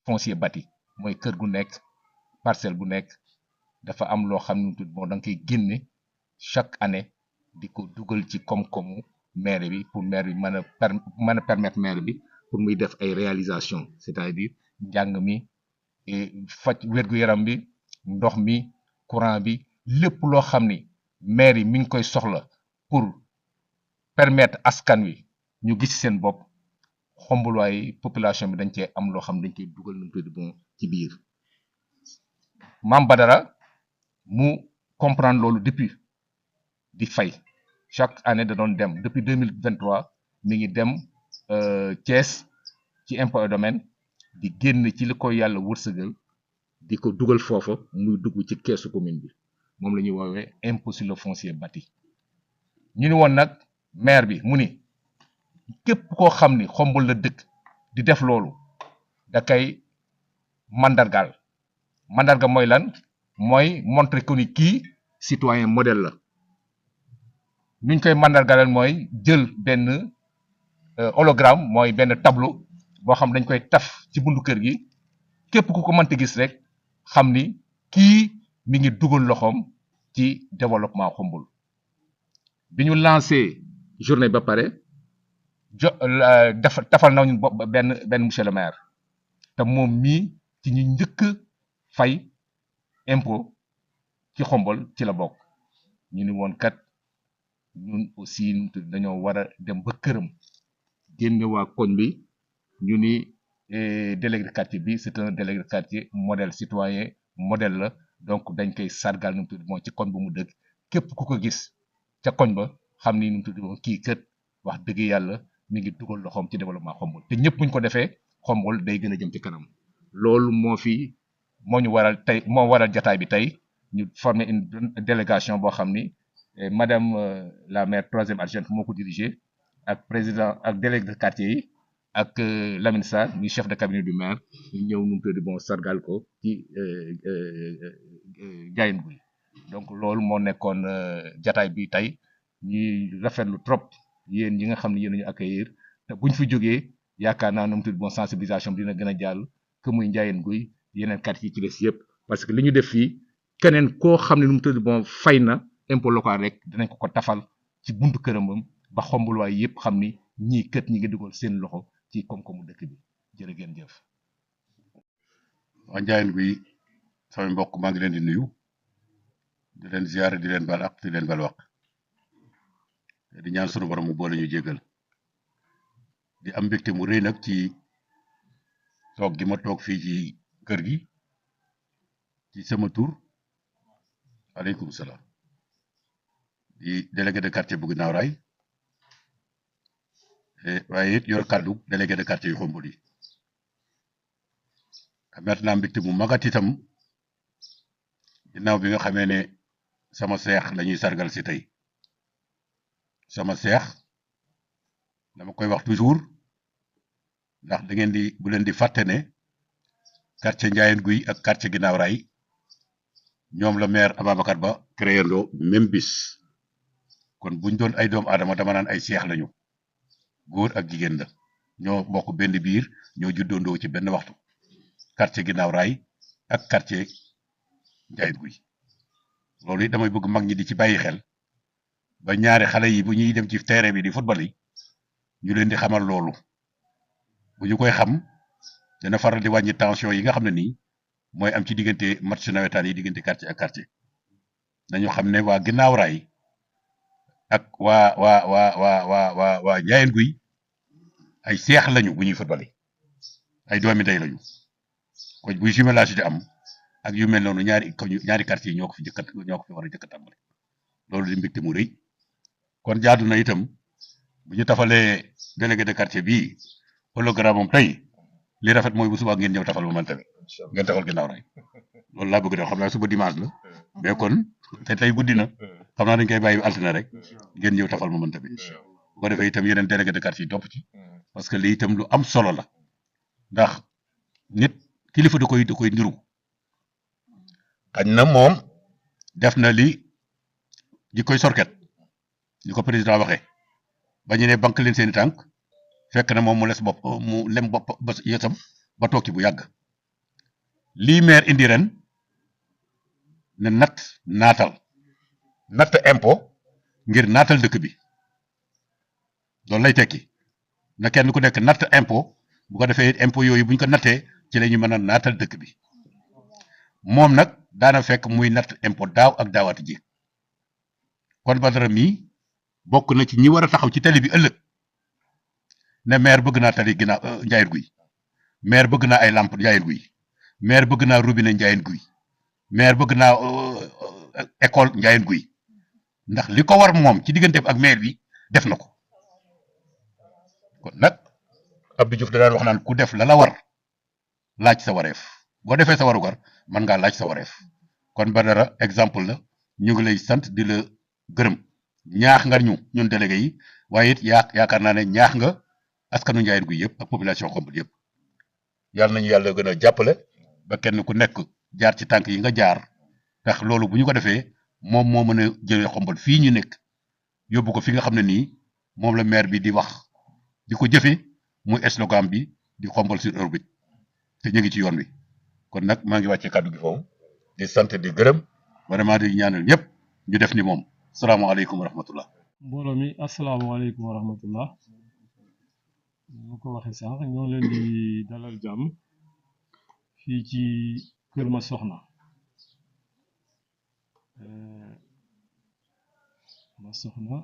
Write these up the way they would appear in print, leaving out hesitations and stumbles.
foncier bâti mooy kër gu nekk parcelle bu nekk dafa am loo xam ne bon da nga koy génne chaque année di ko dugal ci koom-koomu maire bi pour maire bi mën a permettre maire bi pour muy def ay réalisation c'est-à-dire njàng mi faj wér-gu-yaram bi ndox mi courant bi lépp loo xam ni maire yi mi ngi koy soxla pour permettre askan wi ñu gis seen bopp xombulwaay population bi dañ cee am loo xam dañ koy dugal nu tudd bon ci biir Mame Badara mu comprendre loolu depuis di fay chaque année da doon dem depuis 2023 mi ngi dem Thiès ci impôt et domaine di génn ci li ko yàlla wërsëgal di ko dugal foofa muy dugg ci keesu commune bi moom la ñuy woowee impôt sur le foncier bâti ñu ni woon nag maire bi mu ni képp koo xam ni xombal la dëkk di def loolu da kay mandargaal mandarga mooy lan mooy montrer que ni kii citoyen modèle la nuñ koy mandargaalal mooy jël benn hologramme mooy benn tableau boo xam dañ koy taf ci buntu kër gi képp ku ko mënti gis rek xam ni kii mi ngi dugal loxoom ci développement xombul bi ñu lancé journée ba pare tafal nañu benn monsieur le maire te moom mii ci ñu njëkk fay impôt ci xombol ci la bokk ñu ni woon kat ñun aussi dañoo war a dem ba këram génne waa koñ bi ñu ni délégué de quartier bi c'est un délégué de quartier modèle citoyen modèle la donc dañ koy sargal nu mu tudd moom ci koñ bu mu dëkk képp ku ko gis ca koñ ba xam ni nu mu tudd moom kii kët wax dëgg yàlla mi ngi dugal loxoom ci développement xombol te ñëpp buñ ko defee xombol day gën a jëm ci kanam loolu moo ñu waral tey moo waral jataay bi tey ñu former une délégation boo xam ni madame la maire troisième adjointe moo ko dirigé ak président ak délégué de quartier yi ak Lamine Sarr muy chef de cabinet du maire ñu ñëw nu mu tudd bon sargal ko ci Ndiayène Gouye donc loolu moo nekkoon jataay bi tey ñuy rafetlu trop yéen ñi nga xam ne yéen ñu accueillir te buñ fi jógee yaakaar naa nu mu tudd bon sensibilisation dina gën a jàll que muy Ndiayène Gouye yeneen quartier yi ci des yëpp parce que li ñu def fii keneen koo xam ne nu mu tudd bon fay na impôt local rek dinañ ko tafal ci buntu këramam ba xombulwaay yëpp xam ni ñii kët ñi ngi dugal seen loxo ci koom-koomu dëkk bi jërë ngeen jëf. waa Ndiayène Gouye sama mbokk maa ngi leen di nuyu di leen ziyaare di leen bal ak di leen bal wax di ñaan sunu borom mu boole ñu jégal di am mbégte mu rëy nag ci toog gi ma toog fii ci kër gi ci sama tur aleykum salaam di délégué de quartier bu Guinaw Rail waaye it yor kàddu délégué de quartier yu Xombol yi amet naa mbégte mu magat itam ginnaaw bi nga xamee ne sama seex la ñuy sargal si tey sama seex dama koy wax toujours ndax da ngeen di bu leen di fàtte ne quartier Ndiayène Gouye ak quartier Guinaw Rail ñoom la maire Ababacar Ba créé ndoo même bis kon buñ doon ay doom aadama dama naan ay seex lañu góor ak jigéen la ñoo bokk benn biir ñoo juddoondoo ci benn waxtu quartier Guinaw Rail ak quartier Ndiayène Gouye loolu it damay bëgg mag ñi di ci bàyyi xel ba ñaari xale yi bu ñuy dem ci terrain bi di football yi ñu leen di xamal loolu bu ñu koy xam dana faral di wàññi tension yi nga xam ne nii mooy am ci diggante match nawetaan yi diggante quartier ak quartier nañu xam ne waa Guinaw Rail ak waa Ndiayène Gouye ay seex lañu bu ñuy football ay doomi day lañu ko buy jumelage di am ak yu mel noonu ñaari quartier yi ñoo ko fi war a jëkk a tàmbale loolu di mbégte mu rëy kon jaadu na itam bu ñu tafalee délégué de quartier bii hologramme moom tey li rafet mooy bu subaa ngeen ñëw tafal ba man tamit ngeen tafal Guinaw Rail loolu laa bëgg def xam naa suba dimanche la mais kon te tey guddi na xam naa dañ koy bàyyi altine rek ngeen ñëw tafal ma man tamit bu ko defee itam yeneen délégué de quartier yi topp ci parce que lii itam lu am solo la ndax nit kilifa da koy niru xañ na moom def na li koy sorket ni ko président waxee ba ñu ne banque leen seeni tànk fekk na moom mu lem bopp ba yesam ba toog ci bu yàgg lii maire indi ren ne naatal natt impôt ngir naatal dëkk bi loolu lay tekki na kenn ku nekk natt impôt bu ko defee impôt yooyu buñ ko nattee ci la ñu mën a naatal dëkk bi moom nag daana fekk muy natt impôt daaw ak daawaati ji kon Badara mii bokk na ci ñi war a taxaw ci tali bi ëllëg ne maire bëgg naa tali ginnaaw Njaayeen Guy maire bëgg naa ay lampe Njaayeen Guy maire bëgg naa robinet Njaayeen Guy maire bëgg naa école Njaayeen Guy ndax li ko war moom ci diggante ak maire bi def na ko kon nag Abdou Diouf da daan wax naan ku def la la war laaj sa wareef boo defee sa warugar mën ngaa laaj sa wareef kon Badara exemple la ñu ngi lay sant di la gërëm ñaax nga ñun délégué yi waaye it yaakaar naa ne ñaax nga askanu Njaayeen Guy yëpp ak population Xombol yëpp yàlla nañu yàlla gën a jàppale ba kenn ku nekk jaar ci tànk yi nga jaar ndax loolu bu ñu ko defee moom moo mën a jëlee Xombol fii ñu nekk yóbbu ko fi nga xam ne nii moom la maire bi di wax di ko jëfe muy slogan bi di Xombol sur orbite te ñu ngi ci yoon wi kon nag maa ngi wàccee kàddu gi foofu di sant di gërëm vraiment di ñaanal ñëpp ñu def ni moom salaamaaleykum wa rahmatullah mbooloo mi asalaamaaleykum wa rahmatullah ñu ko waxee sànq ñoo leen di dalal jàmm fii ci Kër Massokhna Massokhna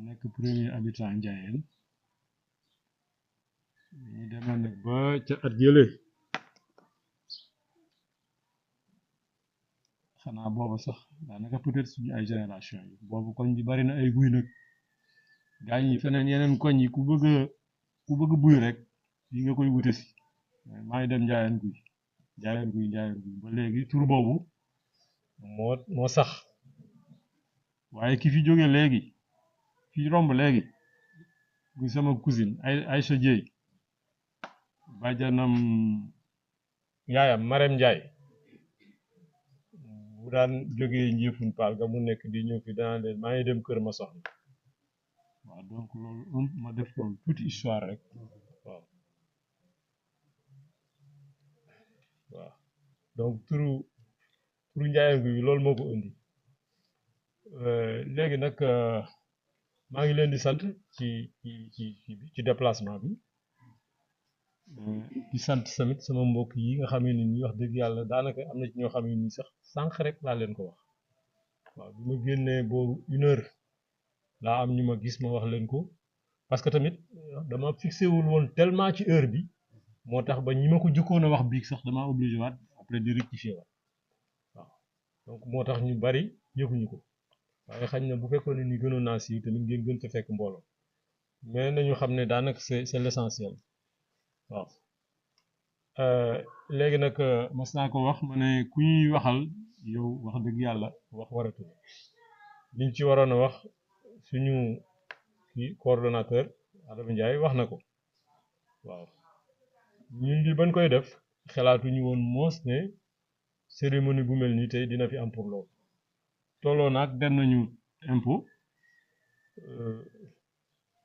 nekk premier habitant Njaayeen ñu demoon nag ba ca at yële xanaa booba sax daanaka peut-être suñu ay génération yi boobu koñ bi bari na ay guy nag gaañ yi feneen yeneen koñ yi ku bëgg buy rek yi nga koy wute si maa ngi dem Njaayeen Guy ba léegi tur boobu moo sax waaye ki fi jóge léegi fi romb léegi muy sama cousine Aïcha Dieye bàjjanam yaayam Marème Ndiaye bu daan jógee Njëfun Paal ga mu nekk di ñëw fi danaa leen maa ngi dem Kër Massokhna waaw donc loolu ma def loolu tuuti histoire rek waaw donc turu Njaayeen Guy loolu moo ko indi léegi nag maa ngi leen di sant ci déplacement bi di sant tamit sama mbokk yi nga xam ne ni wax dëgg yàlla daanaka am na ci ñoo xam ne ni sax sànq rek laa leen ko wax waaw bi ma génnee boobu 1 heure laa am ñu ma gis ma wax leen ko parce que tamit dama fixé wul woon tellement ci heure bi moo tax ba ñi ma ko jëkkoon a wax biig sax dama obligé waat après di rectifier waat waaw donc moo tax ñu bari yëguñu ko waaye xañ na bu fekkoon ne ni gënoon naa siiw tamit ngeen gën fa fekk mbooloo mais nañu xam ne daanaka c'est l'essentiel waaw léegi nag mas naa ko wax ma ne ku ñuy waxal yow wax dëgg yàlla wax waratul liñ ci waroon a wax suñu kii coordonnateur Adama Ndiaye wax na ko waaw ñun li bañ koy def xalaatuñu woon moos ne cérémonie bu mel nii tey dina fi am pour loolu tolloo nag dem nañu impôt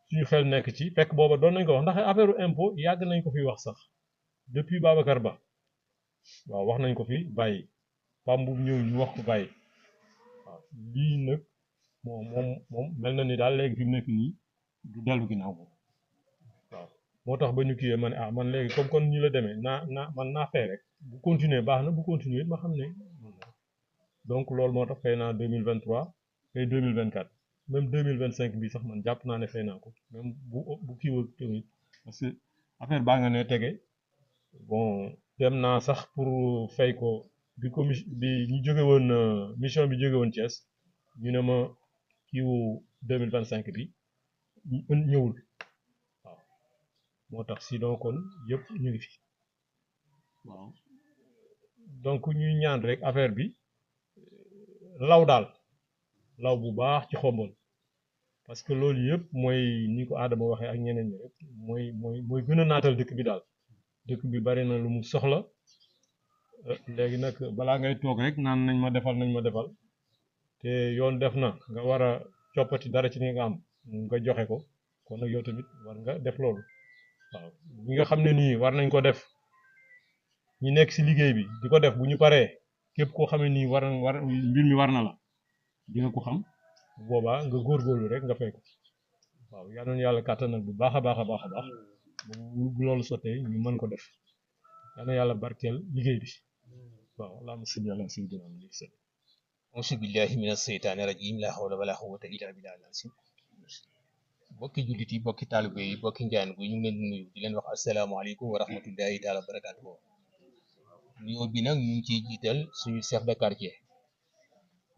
suñu xel nekk ci fekk booba doon nañ ko wax ndax affaire impôt yàgg nañ ko fi wax sax depuis Babacar Ba waaw wax nañ ko fi bàyyi pam bu ñëw ñu wax ko bàyyi waaw lii nag moom mel na ni daal léegi fi mu nekk nii du dellu ginnaaw moom waaw moo tax ba ñu kiiyee ma ne man léegi comme kon ñu la demee man naa fay rek bu continuer baax na bu continuer ma xam ne donc loolu moo tax fay naa 2023 fay 2024 même 2025 bi sax man jàpp naa ne fay naa ko même bu kiiwal tamit parce que affaire baa nga ne tege bon dem naa sax pour fay ko bi ñu jóge woon mission bi jóge woon Thiès ñu ne ma kiiwu 2025 bi ñëwul waaw moo tax sinon kon yëpp ñu ngi fi waaw donc ñuy ñaan rek affaire bi law daal law bu baax ci Xombol parce que loolu yëpp mooy ni ko Adama waxee ak ñeneen ñi rek mooy gën a naatal dëkk bi daal dëkk bi bari na lu mu soxla léegi nag balaa ngay toog rek naan nañ ma defal te yoon def na nga war a coppati dara ci ni nga am nga joxe ko kon nag yow tamit war nga def loolu waaw ñi nga xam ne nii war nañ ko def ñi nekk si liggéey bi di ko def bu ñu paree képp koo xam ne nii war mbir mi war na la di nga ko xam bu boobaa nga góorgóorlu rek nga fay ko waaw yal na yàlla kàttanal bu baax a baax a baax a baax bu loolu sottee ñu mën ko def yal na yàlla barkeel liggéey bi waaw allahumma salli ala sayyidina Muhammad. auzu billahi mina seytaani rajim la hawla wala quwwata illa billahi al-azim bokki jullit yi bokki taalibe yi bokki njaan gu ñu ngi leen di nuyu di leen wax asalaamaaleykum wa rahmatullahi taala wa barakatuhu nuyoo bi nag ñu ngi ciy jiital suñu chef de quartier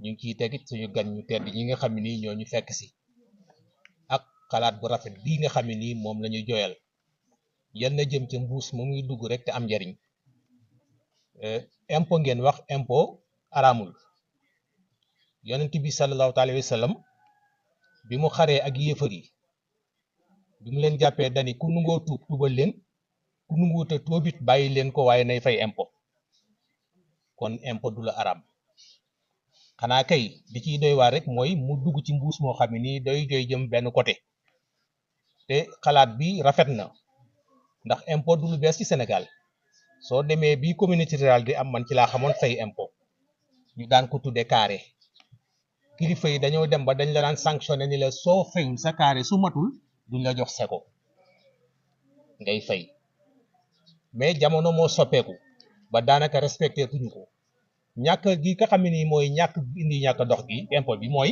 ñu ngi ciy tegit suñu gan ñu tedd ñi nga xam ne nii ñoo ñu fekk si ak xalaat bu rafet bii nga xam ne nii moom la ñuy joyal yal na jëm ca mbuus mu muy dugg rek te am njariñ impôt ngeen wax impôt araamul yonent bi sallallahu alayhi wa sallam bi mu xaree ak yéefar yi bi mu leen jàppee dani ku nungoo tuub tuubal leen ku nunguwut a tuubit bàyyi leen ko waaye nay fay impôt kon impôt du la araam xanaa kay di ciy doy waar rek mooy mu dugg ci mbuus moo xam ne nii doy joy jëm benn côté te xalaat bi rafet na ndax impôt du lu bees ci Sénégal soo demee bi communauté rurale di am man ci laa xamoon fay impôt ñu daan ko tudde carré kilifa yi dañoo dem ba dañ la daan sanctionné ni la soo fayul sa carré su matul duñ la jox seko ngay fay mais jamono moo soppeeku ba daanaka respecté tuñu ko ñàkk gi nga xam ne nii mooy ñàkk indi ñàkk dox gi impôt bi mooy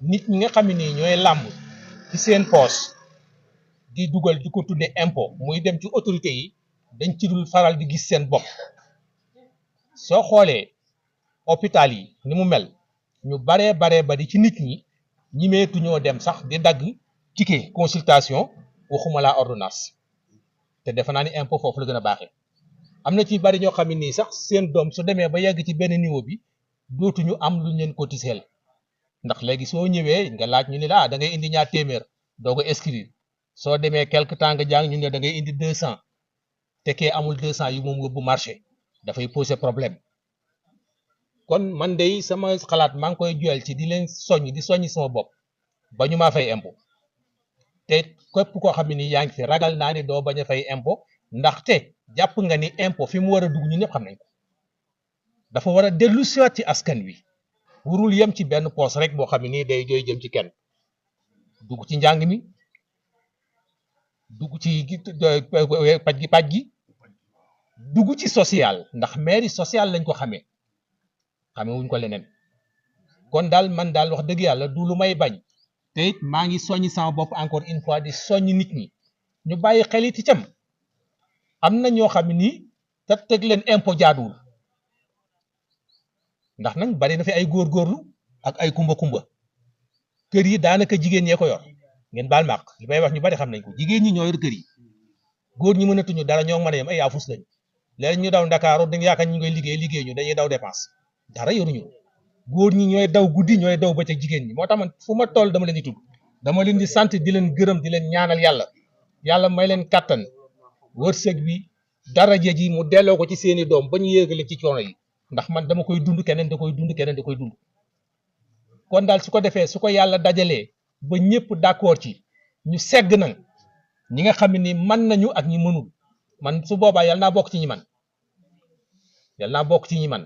nit ñi nga xam ne nii ñooy làmb ci seen poche di dugal di ko tudde impôt muy dem ci autorité yi dañ ci dul faral di gis seen bopp soo xoolee hôpital yi ni mu mel ñu baree bari ci nit ñi ñimeetuñoo dem sax di dagg ticket consultation waxuma la ordonnance te defe naa ni impôt foofu la gën a baaxee am na ci bari ñoo xam ne nii sax seen doom su demee ba yegg ci benn niveau bi dootuñu am luñ leen cotiseel ndax léegi soo ñëwee nga laaj ñu ne la da ngay indi ñaar téeméer doo ko inscrire soo demee quelque temps nga jàng ñu ne da ngay indi 200 te kee amul 200 yu moom yóbbu marché dafay poser problème kon man de sama xalaat maa ngi koy joyal ci di leen soññ sama bopp ba ñu maa fay impôt te képp koo xam ne nii yaa ngi fi ragal naa ni doo bañ a fay impôt ndaxte jàpp nga ni impôt fi mu war a dugg ñun ñëpp xam nañ ko dafa war a dellu siwaat ci askan wi warul yem ci benn poos rek boo xam ne nii day jooy jëm ci kenn dugg ci njàng mi dugg ci paj gi dugg ci social ndax mairie social lañ ko xamee wuñ ko leneen kon daal man daal wax dëgg yàlla du lu may bañ te it maa ngi soññ sama bopp encore une fois di soññ nit ñi ñu bàyyi xel it itam am na ñoo xam ne nii te teg leen impôt jaaduwul ndax nag bari na fi ay góorgóorlu ak ay kumba kër yi daanaka jigéen ñee ko yor ngeen baal màq li may wax ñu bari xam nañ ko jigéen ñi ñoo yor kër yi góor ñi mënatuñu dara ñoo mën a yem ay yaafus lañ léegi ñu daw Ndakaaru dañu yaakaar ñu ngay liggéey ñu dañuy daw dépense dara yoruñu góor ñi ñooy daw guddi ñooy daw bëccëg jigéen ñi moo tax man fu ma toll dama leen di tudd dama leen di sant di leen gërëm di leen ñaanal yàlla may leen kàttan wërsëg bi daraja ji mu delloo ko ci seeni doom ba ñu yéegale ci coono yi ndax man dama koy dund keneen da koy dund keneen da koy dund kon daal su ko defee su ko yàlla dajalee ba ñëpp d'accord ci ñu segg nag ñi nga xam ne ni mën nañu ak ñi mënul man su boobaa yàlla naa bokk ci ñi man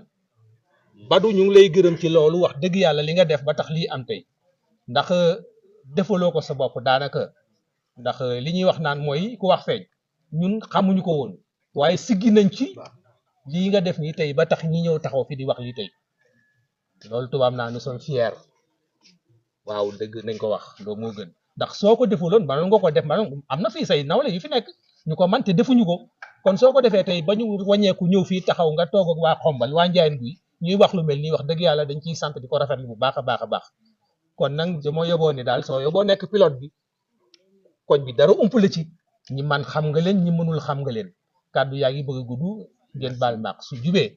Badou ñu ngi lay gërëm ci loolu wax dëgg yàlla li nga def ba tax lii am tey ndax defaloo ko sa bopp daanaka ndax li ñuy wax naan mooy ku wax feeñ ñun xamuñu ko woon waaye siggi nañ ci lii nga def nii tey ba tax ñi ñëw taxaw fi di wax lii tey loolu tubaab naa nous sommes fiers waaw dëgg nañ ko wax loolu moo gën ndax soo ko defuloon manoon nga ko def manoon am na fii say nawle yu fi nekk ñu ko man te defuñu ko kon soo ko defee tey ba ñu wàññeeku ñëw fii taxaw nga toog ak waa Xombal waa Njaayeen Guy ñuy wax lu mel nii wax dëgg yàlla dañ ciy sant di ko rafetlu bu baax a baax kon nag dama yóbboo ni daal soo yóbboo nekk pilote bi koñ bi dara umpale ci ñi man xam nga leen ñi mënul xam nga leen kàddu yaa ngi bëgg a gudd ngeen baal maaq su jubee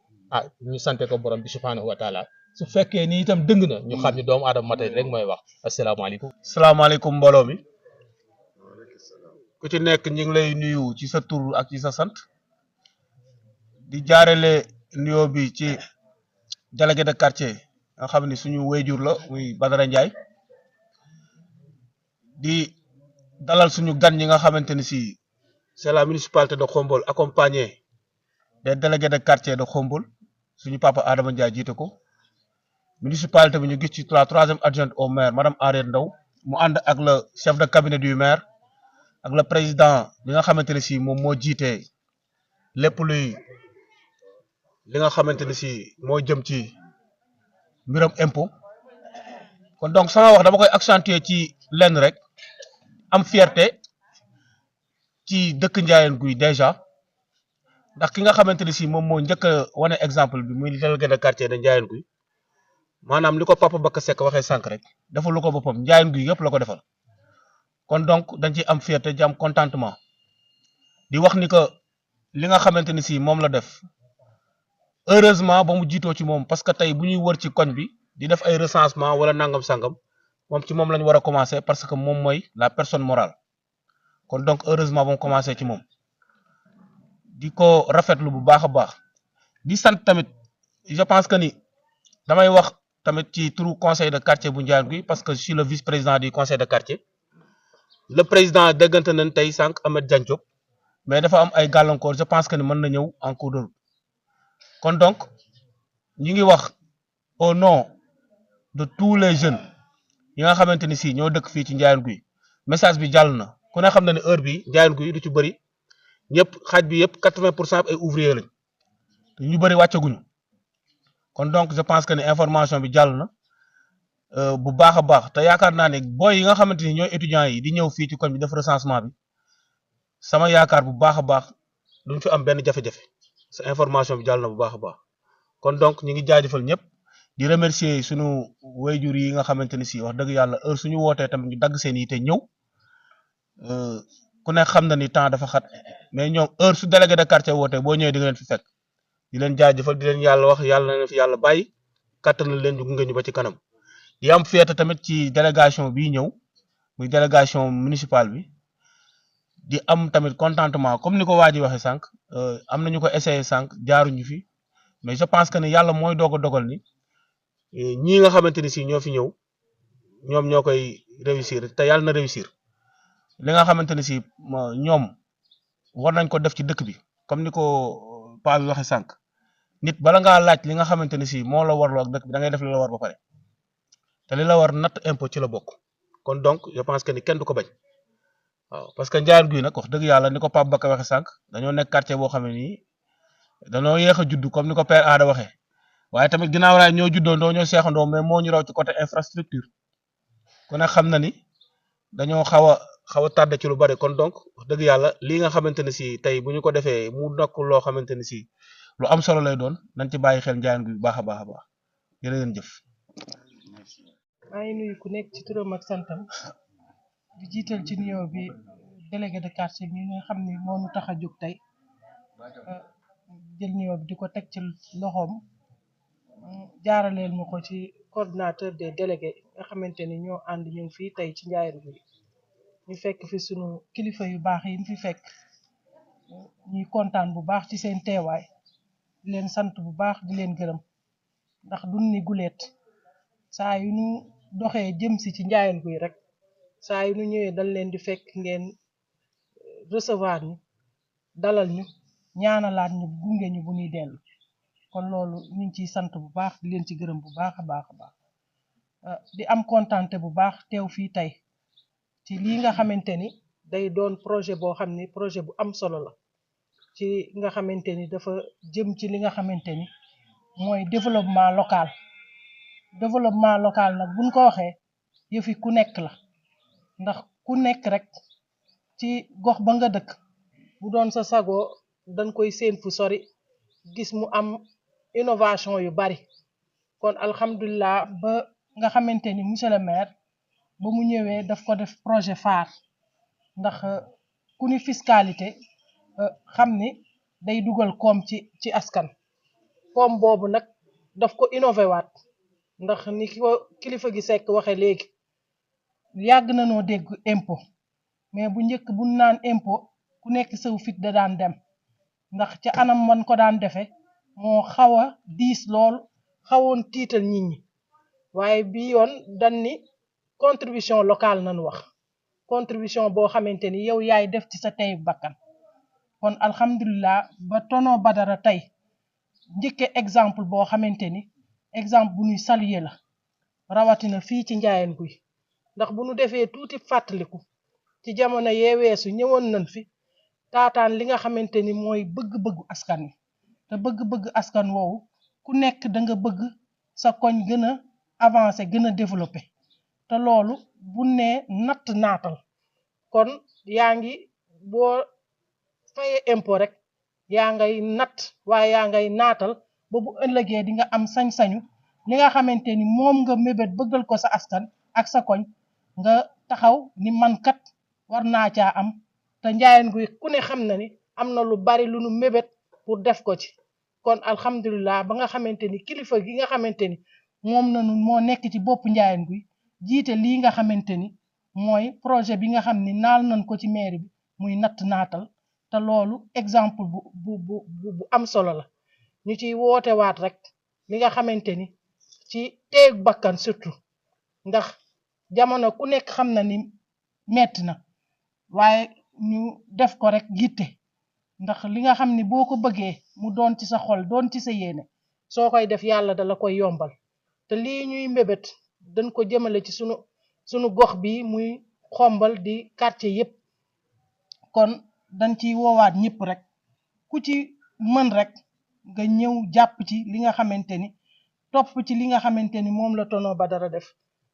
ñu sante ko borom bi subhanahu wa taala su fekkee ni itam dëng na ñu xam ni doomu aadama matay rek mooy wax asalaamaaleykum. salaamaaleykum mbooloo mi ku ci nekk ñu ngi lay nuyu ci sa tur ak ci sa sant di jaarale nuyoo bi ci délégué de quartier nga xam ni suñu wéyjur la muy Badara Ndiaye di dalal suñu gan ñi nga xamante ni si c'est la municipalité de Khombole accompagné des délégués de quartier de Khombole suñu papa Adama Ndiaye jiite ko municipalité bi ñu gis ci la troisième adjointe au maire madame Henriette Ndaw mu ànd ak le chef de cabinet du maire ak le président bi nga xamante ne si moom moo jiite lépp luy li nga xamante ne si moo jëm ci mbiram impôt kon donc sama wax dama koy accentuer ci lenn rek am fierté ci dëkk Ndiayène Gouye déjà ndax ki nga xamante ne si moom moo njëkk a wane exemple bi muy délégué de quartier de Ndiayène Gouye maanaam li ko papa Bakka Seck waxee sànq rek defal lu ko boppam Ndiayène Gouye yëpp la ko defal kon donc dañ ciy am fierté di am contentement di wax ni que li nga xamante ni si moom la def heureusement ba mu jiitoo ci moom parce que tey bu ñuy wër ci koñ bi di def ay recensement wala nangam sangam moom ci moom la ñu war a commencer parce que moom mooy la personne morale kon donc heureusement ba mu commencé ci moom di ko rafetlu bu baax a baax di sant tamit je pense que ni damay wax tamit ci turu conseil de quartier bu Ndiayène Gouye parce que je suis le vice-président du conseil de quartier le président déggante nañ tey sànq Ahmed Diagne Diop mais dafa am ay gàllankoor je pense que ni mën na ñëw en cours de route kon donc ñu ngi wax au nom de tous les jeunes yi nga xamante ni si ñoo dëkk fii ci Ndiayène Gouye message bi jàll na ku ne xam na ne heure bi Ndiayène Gouye du ci bëri ñëpp xaaj bi yëpp 80% ay ouvrier lañ te ñu bëri wàccaguñu kon donc je pense que ne information bi jàll na bu baax a baax te yaakaar naa ne booy yi nga xamante ni ñooy étudiants yi di ñëw fii ci koñ bi def recensement bi sama yaakaar bu baax a baax duñ fi am benn jafe-jafe sa information bi jàll na bu baax a baax kon donc ñu ngi jaajëfal ñëpp di remercier sunu wayjur yi nga xamante ni si wax dëgg yàlla heure suñu wootee tamit ñu dagg seen yi te ñëw ku ne xam na ni temps dafa xat mais ñoom heure su délégué de quartier wootee boo ñëwee di nga leen fi fekk di leen jaajëfal di leen yàlla wax yàlla na leen fi yàlla bàyyi kàttanal leen ñu gunge ñu ba ci kanam di am fierté tamit ci délégation bii ñëw muy délégation municipale bi di am tamit contentement comme ni ko waa ji waxee sànq am nañu ko essayé sànq jaaruñu fi mais je pense que ni yàlla mooy doog a dogal ni ñii nga xamante ni si ñoo fi ñëw ñoom ñoo koy réussir te yàlla na réussir li nga xamante ni si ñoom war nañ ko def ci dëkk bi comme ni ko paa bi waxee sànq nit bala ngaa laaj li nga xamante ni si moo la warloo ak dëkk bi da ngay def li la war ba pare te li la war natt impôt ci la bokk kon donc je pense que ni kenn du ko bañ waaw parce que Ndiayène Gouye nag wax dëgg yàlla ni ko Pape Bakka waxee sànq dañoo nekk quartier boo xam ne nii dañoo yéex a judd comme ni ko père Aada waxee waaye tamit ginnaaw raay ñoo juddoondoo ñoo seexandoo mais moo ñu raw ci côté infrastructure ku ne xam na ni dañoo xaw a tardé ci lu bari kon donc wax dëgg yàlla lii nga xamante ne si tey bu ñu ko defee mu nekk loo xamante ni si lu am solo lay doon nañ ci bàyyi xel Ndiayène Gouye bu baax a baax a baax jërë ngeen jëf. maa ngi nuyu ku nekk ci turam ak santam di jiital ci nuyoo bi délégué de quartier bi nga xam ni moo ñu tax a jóg tey jël nuyoo bi di ko teg ci loxoom jaaraleel ma ko ci coordinateur des délégués nga xamante ni ñoo ànd ñëw fii tey ci Ndiayène Gouye ñu fekk fi sunu kilifa yu baax yi ñu fi fekk ñuy kontaan bu baax ci seen teewaay di leen sant bu baax di leen gërëm ndax duñ ni guleet saa yu ñu doxee jëm si ci Ndiayène Gouye rek saa yu ñu ñëwee dañ leen di fekk ngeen recevoir ñu dalal ñu ñaanalaat ñu gunge ñu bu ñuy dellu kon loolu ñu ngi ciy sant bu baax di leen ci gërëm bu baax a baax a baax di am kontante bu baax teew fii tey ci lii nga xamante ni day doon projet boo xam ni projet bu am solo la ci nga xamante ni dafa jëm ci li nga xamante ni mooy développement local nag buñ ko waxee yëfi ku nekk la ndax ku nekk rek ci gox ba nga dëkk bu doon sa sagoo dañ koy séen fu sori gis mu am innovation yu bari kon alhamdulilah ba nga xamante ni monsieur le maire ba mu ñëwee daf ko def projet phare ndax ku ni fiscalité xam ni day dugal koom ci askan koom boobu nag daf ko innové waat ndax ni ko kilifa gi Seck waxe léegi yàgg na noo dégg impôt mais bu njëkk bu naan impôt ku nekk saw fit da daan dem ndax ca anam man ko daan defe moo xaw a diis lool xawoon tiital nit ñi waaye bi yoon dañ ni contribution locale nañ wax contribution boo xamante ni yow yaay def ci sa teyu bakkan kon alhamdulilah ba tonton Badara tey njëkke exemple boo xamante ni exemple bu ñuy saluer la rawatina fii ci Ndiayène Gouye ndax bu ñu defee tuuti fàttaliku ci jamono yee weesu ñëwoon nañ fi taataan li nga xamante ni mooy bëgg-bëggu askan wi te bëgg-bëgg askan woowu ku nekk da nga bëgg sa koñ gën a avancé gën a développé te loolu bu nee natt naatal kon yaa ngi boo fayee impôt rek yaa ngay natt waaye yaa ngay naatal ba bu ëllëgee di nga am sañ-sañu li nga xamante ni moom nga mébét bëggal ko sa askan ak sa koñ nga taxaw ni man kat war naa caa am te Ndiayène Gouye ku ne xam na ni am na lu bari lu nu mébét pour def ko ci kon alhamdulilah ba nga xamante ni kilifa gi nga xamante ni moom nanu moo nekk ci bopp Ndiayène Gouye jiite lii nga xamante ni mooy projet bi nga xam ni naal nañ ko ci mairie bi muy natt naatal te loolu exemple bu am solo la ñu ciy woote waat rek li nga xamante ni ci teeg bakkan surtout ndax jamono ku nekk xam na ni metti na waaye ñu def ko rek yitte ndax li nga xam ni boo ko bëggee mu doon ci sa xol doon ci sa yéene soo koy def yàlla dala koy yombal te lii ñuy mbébét dañ ko jëmale ci sunu gox bi muy xombal di quartier yépp kon dañ ciy woowaat ñëpp rek ku ci mën rek nga ñëw jàpp ci li nga xamante ni topp ci li nga xamante ni moom la tonton Badara def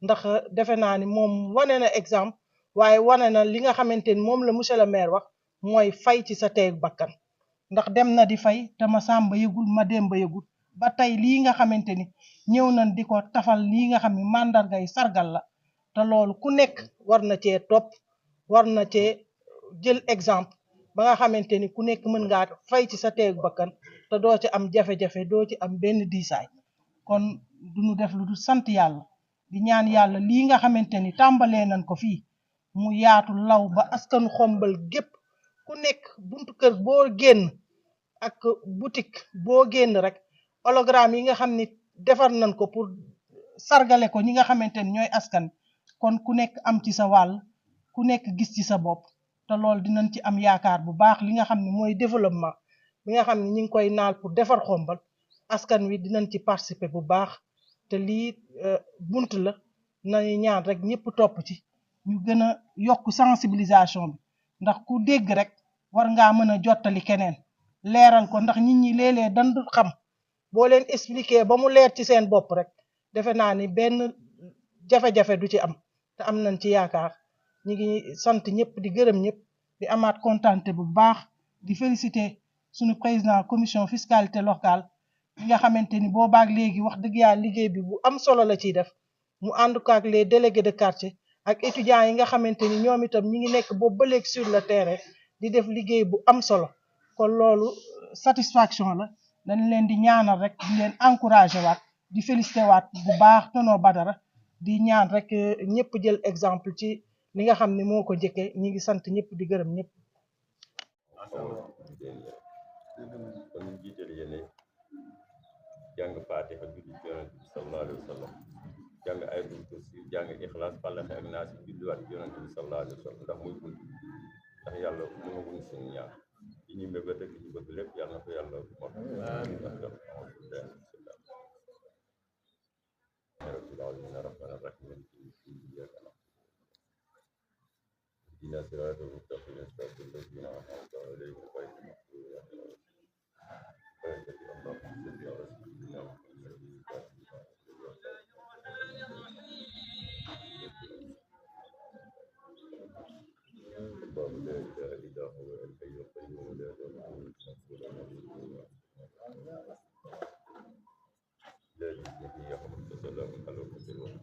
ndax defe naa ni moom wane na exemple waaye wane na li nga xamante ni moom la monsieur le maire wax mooy fay ci sa teeg bakkan ndax dem na di fay te ma sàmba yëgul ma demba yëgul ba tey lii nga xamante ni ñëw nañ di ko tafal lii nga xam ni màndargay sargal la te loolu ku nekk war na cee topp war na cee jël exemple ba nga xamante ni ku nekk mën ngaa fay ci sa teeg bakkan te doo ci am jafe-jafe doo ci am benn diisaay kon duñu def lu du sant yàlla di ñaan yàlla lii nga xamante ni tàmbalee nañ ko fii mu yaatu law ba askanu xombal gépp ku nekk buntu kër boo génn ak boutique boo génn rek hologramme yi nga xam ni defar nañ ko pour sargale ko ñi nga xamante ni ñooy askan kon ku nekk am ci sa wàll ku nekk gis ci sa bopp te loolu dinañ ci am yaakaar bu baax li nga xam ne mooy développement bi nga xam ne ñi ngi koy naal pour defar xombal askan wi dinañ ci participer bu baax te lii bunt la nañu ñaan rek ñëpp topp ci ñu gën a yokk sensibilisation bi ndax ku dégg rek war ngaa mën a jottali keneen leeral ko ndax nit ñi léeg-léeg dañ dul xam boo leen expliquer ba mu leer ci seen bopp rek defe naa ni benn jafe-jafe du ci am te am nañ ci yaakaar ñi ngi sant ñëpp di gërëm ñëpp di amaat kontante bu baax di féliciter suñu président commission fiscalité locale bi nga xamante ni boobaak léegi wax dëgg yàlla liggéey bi bu am solo la ciy def mu ànd ko ak les délégués de quartier ak étudiants yi nga xamante ni ñoom itam ñi ngi nekk boobu ba léegi sur le terrain di def liggéey bu am solo kon loolu satisfaction la dañ leen di ñaanal rek di leen encourager waat di féliciter waat bu baax tonton Badara di ñaan rek ñëpp jël exemple ci li nga xam ne moo ko njëkkee ñi ngi sant ñëpp di gërëm ñëpp. kon ñu jiital yéene jàng Faatiha julli ci Yonent bi sallallahu alayhi wa sallam jàng ayatul kursi jàng Ixlaas Falaq ak Naas julliwaat ci Yonent bi sallallahu alayhi wa sallam ndax muy bunt ndax yàlla mëna wuñ suñu ñaan yi ñu mébét ak ñu bëgg lépp yàlla na ko yàlla mot rabbil aalamiin rahmaani rahiim اهدنا صراط المستقيم صراط الذين أنعمت عليهم غير المغضوب عليهم الله لا إله إلا هو الحي القيوم لا تأخذه سنة ولا نوم لا يأتيه يوم السلام على المرسلين